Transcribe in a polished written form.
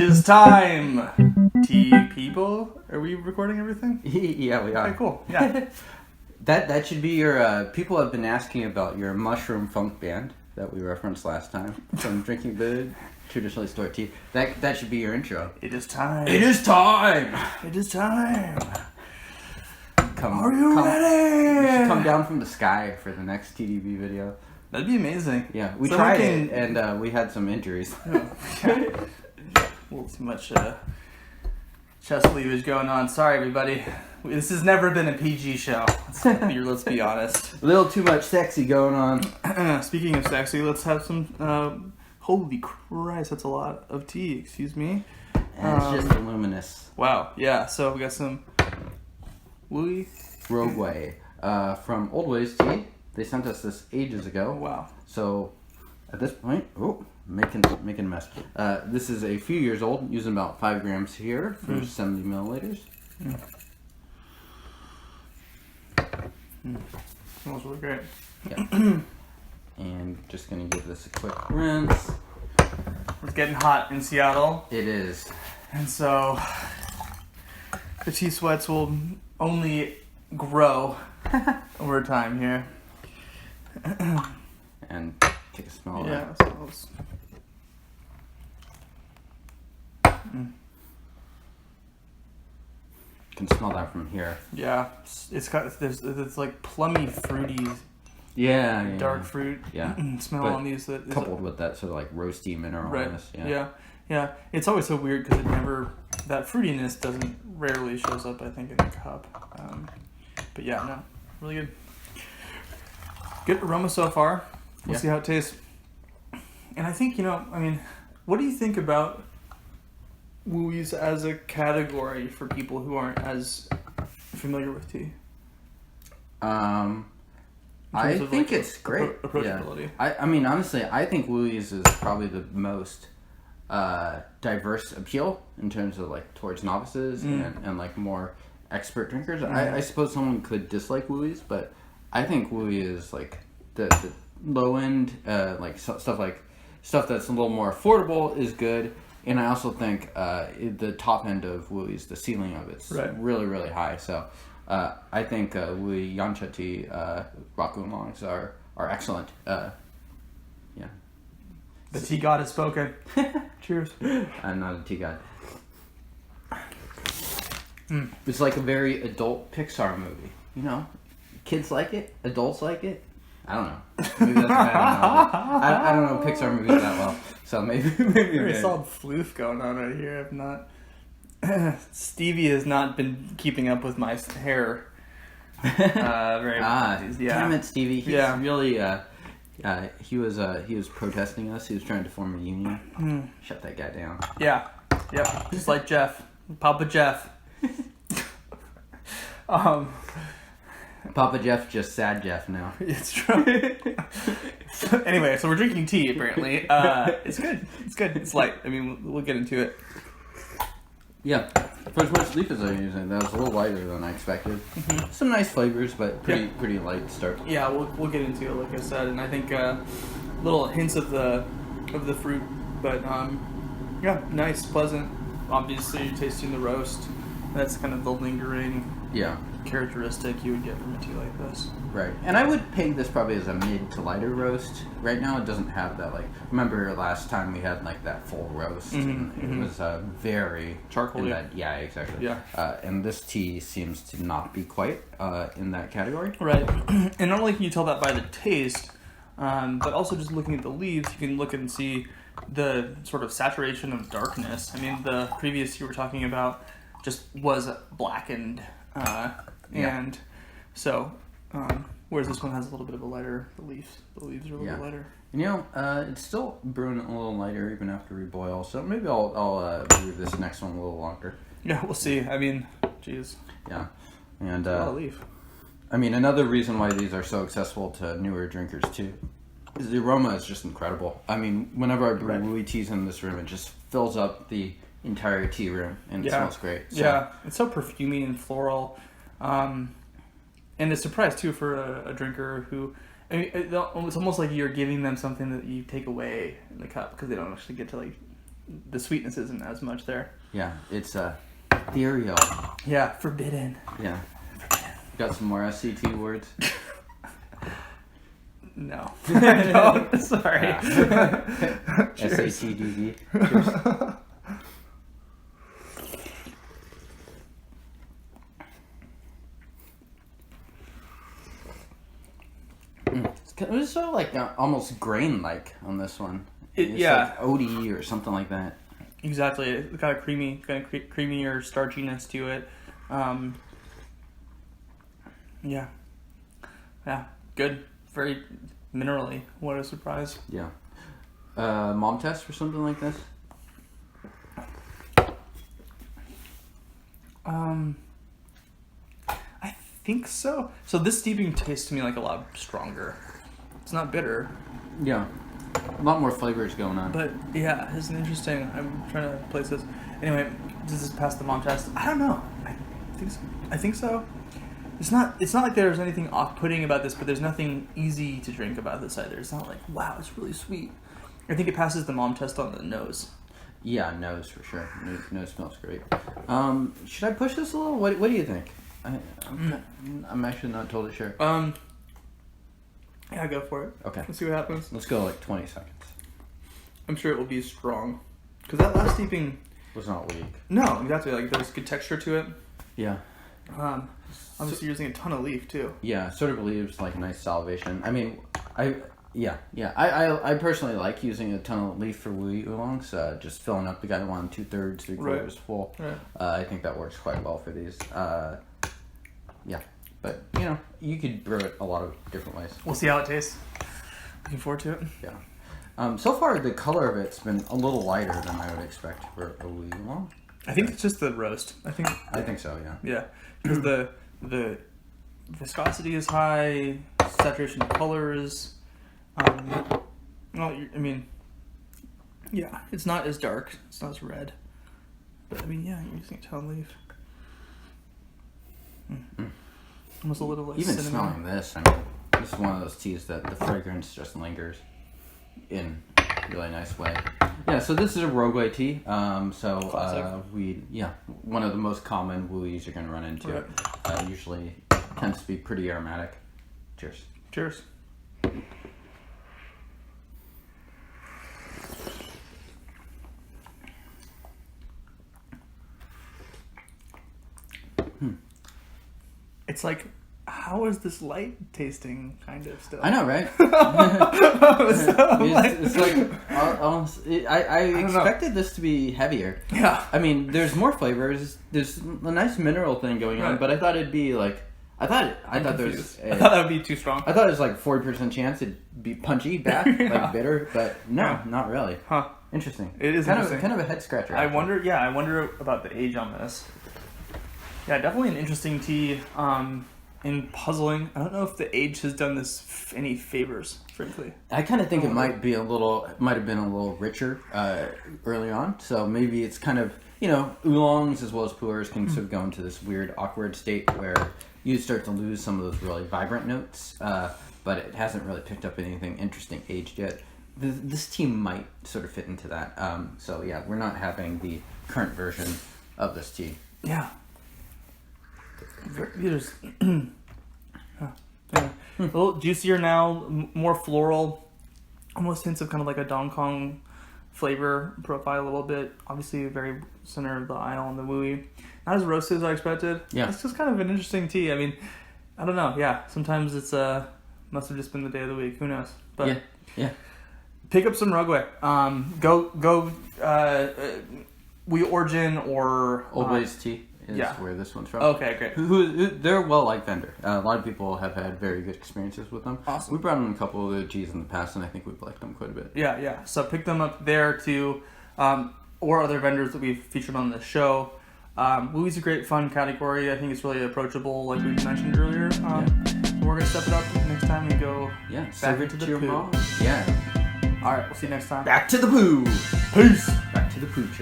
is time. Tea people, are we recording everything? Yeah, we are. Okay, cool. Yeah. That should be your. People have been asking about your mushroom funk band that we referenced last time from Drinking Bud, traditionally stored tea. That should be your intro. It is time. It is time. It is time. Are you ready? You should come down from the sky for the next TeaDB video. That'd be amazing. Yeah, we tried it and we had some injuries. A little too much chest cleavage going on. Sorry, everybody. This has never been a PG show. Let's be honest. A little too much sexy going on. Speaking of sexy, let's have some. Holy Christ, that's a lot of tea. Excuse me. And it's just luminous. Wow. Yeah. So we got some Rougui from Old Ways Tea. They sent us this ages ago. Wow. So at this point, making a mess. This is a few years old, using about 5 grams here for 70 milliliters. Smells really great. Yeah. And just gonna give this a quick rinse. It's getting hot in Seattle. It is. And so the tea sweats will only grow over time here. And take a smell of Yeah, that. it smells. Can smell that from here. Yeah, it's like plummy, fruity, Yeah. dark fruit. Yeah. Smell But on these. That is coupled with that sort of like roasty mineralness. right. Yeah. It's always so weird because that fruitiness rarely shows up, I think, in the cup. But yeah, no, really good. Good aroma so far. We'll see how it tastes. And I think, what do you think about Wuis as a category for people who aren't as familiar with tea? I think it's great. Approachability. Yeah. I mean, honestly, I think Wui's is probably the most diverse appeal in terms of like towards novices and like more expert drinkers. I suppose someone could dislike Wui's, but I think Rougui is like the low end, like stuff that's a little more affordable is good, and I also think the top end of Wui's, the ceiling of it's really really high. So I think Rougui Yancha tea, Rougui longs are excellent. Yeah. The tea god has spoken. Cheers. I'm not a tea god. It's like a very adult Pixar movie, Kids like it, adults like it. I don't know. Maybe that's a bad analogy. I don't know Pixar movies that well, so maybe. Very solid floof going on right here. I've not. Stevie has not been keeping up with my hair. Very much. Yeah. Damn it, Stevie. He's really. He was protesting us. He was trying to form a union. Shut that guy down. Yeah. Yep. Just like Jeff, Papa Jeff. Papa Jeff, just sad Jeff now. It's true. Anyway, so we're drinking tea apparently. It's good. It's light. I mean, we'll get into it. Yeah. For as much leaf as I'm using, that was a little lighter than I expected. Some nice flavors, but pretty light start. Yeah, we'll get into it, like I said, and I think little hints of the fruit, but nice, pleasant. Obviously, you're tasting the roast. That's kind of the lingering characteristic you would get from a tea like this. Right. And I would peg this probably as a mid to lighter roast. Right now it doesn't have that, like, remember last time we had like that full roast? And it was very charcoal. Yeah, exactly. Yeah. And this tea seems to not be quite in that category. Right. And not only can you tell that by the taste, but also just looking at the leaves, you can look and see the sort of saturation of darkness. I mean, the previous you were talking about just was blackened, and so whereas this one has a little bit of a lighter. The leaves are a little bit lighter. It's still brewing a little lighter even after we boil. So maybe I'll brew this next one a little longer. Yeah, we'll see. I mean, geez. Yeah, and a lot of leaf. I mean, another reason why these are so accessible to newer drinkers too is the aroma is just incredible. I mean, whenever I brew Rougui teas in this room, it just fills up the entire tea room, and it smells great. So. Yeah, it's so perfumey and floral, and a surprise too for a drinker who. I mean, it's almost like you're giving them something that you take away in the cup because they don't actually get to the sweetness isn't as much there. Yeah, it's ethereal. Yeah, forbidden. Yeah. Got some more SCT words? No. I don't. Sorry. SATDB. Cheers. It was sort of like almost grain-like on this one. It's like oaty or something like that. Exactly. It's got a creamier starchiness to it. Yeah. Good. Very minerally. What a surprise. Yeah. Mom test or something like this? I think so. So this steeping tastes to me like a lot stronger. It's not bitter. Yeah. A lot more flavors going on. But yeah, it's an interesting. I'm trying to place this. Anyway, does this pass the mom test? I don't know. I think so. It's not like there's anything off-putting about this, but there's nothing easy to drink about this either. It's not like, wow, it's really sweet. I think it passes the mom test on the nose. Yeah, nose for sure. Nose smells great. Should I push this a little? What do you think? I'm actually not totally sure. Yeah, go for it. Okay. Let's see what happens. Let's go like 20 seconds. I'm sure it will be strong. Because that last steeping... was not weak. No, exactly. Like, there's good texture to it. Yeah. Obviously using a ton of leaf, too. Yeah, sort of leaves like a nice salivation. I mean, I personally like using a ton of leaf for Rougui oolongs. Just filling up the guy one 2/3, 3/4 full. Right. I think that works quite well for these. Yeah, but you could brew it a lot of different ways. We'll see how it tastes. Looking forward to it. Yeah. So far, the color of it's been a little lighter than I would expect for a Rougui oolong. I think it's just the roast. I think so. Yeah. Yeah, because the viscosity is high, saturation of colors. It's not as dark. It's not as red. But you're using a ton of leaf. Almost a little like even cinnamon. Smelling this, this is one of those teas that the fragrance just lingers in a really nice way. Yeah, so this is a Rougui tea. One of the most common Wuis you're going to run into. Right. Usually tends to be pretty aromatic. Cheers. Cheers. It's like, how is this light tasting kind of still? I know, right? It's like, I expected this to be heavier. Yeah. I mean, there's more flavors. There's a nice mineral thing going on, but I thought it'd be like, I thought that would be too strong. I thought it was like 40% chance it'd be punchy back, like bitter, but no, not really. Huh. Interesting. It is interesting. Kind of a head scratcher. I wonder about the age on this. Yeah, definitely an interesting tea. In puzzling, I don't know if the age has done this any favors, frankly. I kind of think it might have been a little richer early on. So maybe it's kind of, oolongs as well as pu'ers can sort of go into this weird, awkward state where you start to lose some of those really vibrant notes, but it hasn't really picked up anything interesting aged yet. This tea might sort of fit into that. We're not having the current version of this tea. Yeah. A little juicier now, more floral, almost hints of kind of like a Dong Kong flavor profile a little bit. Obviously, very center of the aisle on the Rougui. Not as roasted as I expected. Yeah, it's just kind of an interesting tea. I mean, I don't know. Yeah, sometimes it's must have just been the day of the week. Who knows? But yeah. Pick up some Rougui. Go. We Origin or Old Ways Tea. Is where this one's from. Okay, great. They're a well-liked vendor. A lot of people have had very good experiences with them. Awesome. We brought them a couple of the teas in the past, and I think we've liked them quite a bit. Yeah. So pick them up there too, or other vendors that we've featured on the show. Louis is a great fun category. I think it's really approachable, like we mentioned earlier. We're gonna step it up next time and go back into the poo. Yeah. All right, we'll see you next time. Back to the poo. Peace. Back to the poo chair.